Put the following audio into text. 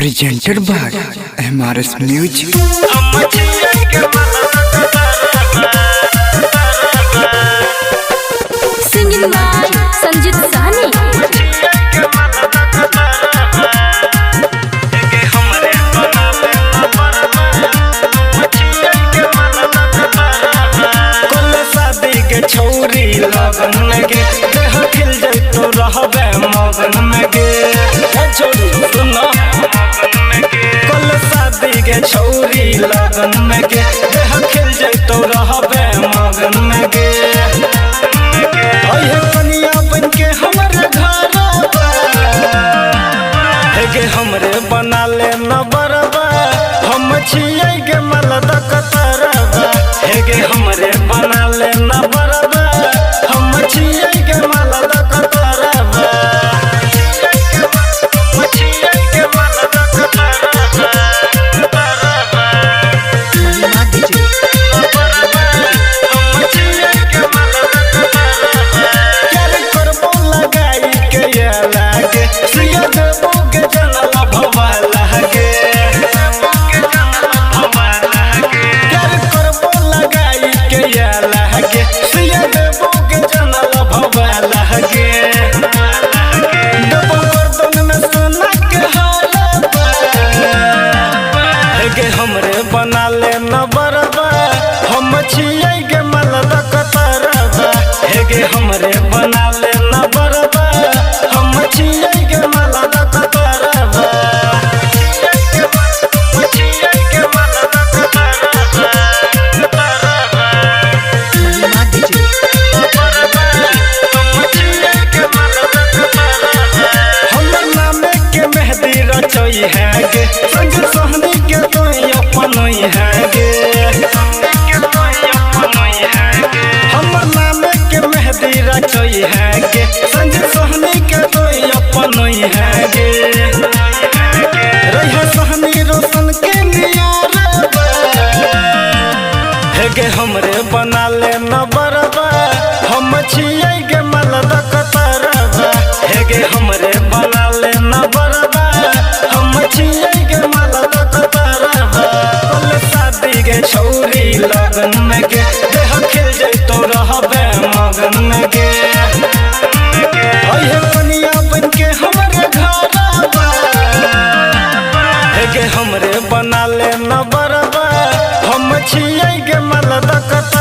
presented by MRS Music. Singing by Sanjit Sahni. छौरी लगन में गे देह खिल जाए तो रहबे मगन में गे छौरी सुनो कल शादी के छौरी लगन में गे देह खिल जाए तो रहबे मगन में गे ओहे कनिया बन के हमरे घर गे हमरे बना ले न बरबा हम छिए गे मलद कतरबा हे गे हमरे बना ले न बरबा हम छिए गे मलद कतरबा छिए गे मलद कतरबा क्या करबो लगाई के ये लागे सिया देबो के जनला भवा लागे सिया देबो के जनला भवा लागे डबल गर्दन में सोना के हालबा गे हमरे बना ले न बरबा हम छिए गे मलद कतरबा हे गे हमरे बना ले न बरबा हम छिए गे मलद कतरबा छिए गे मलद कतरबा रचोई है गे संग सहनी के तोई अपनोई है गे हमर नाम के मेहदी रचोई है गे संग सहनी के तोई अपनोई है गे रहे सहनी रोशन के नियारबा हे गे हमरे बना ले न बरबा हम छिए गे मलद कतरबा हे गे हमरे बना ले न बरबा हम छिए गे मलद कतरबा कल शादी के छौरी लगन में गे देह खिल जाए तो रहबे मगन में गे ओहे कनिया बन के हमरे घरबा हे गे हमरे बना ले न बरबा हम छिए गे मलद कतरबा।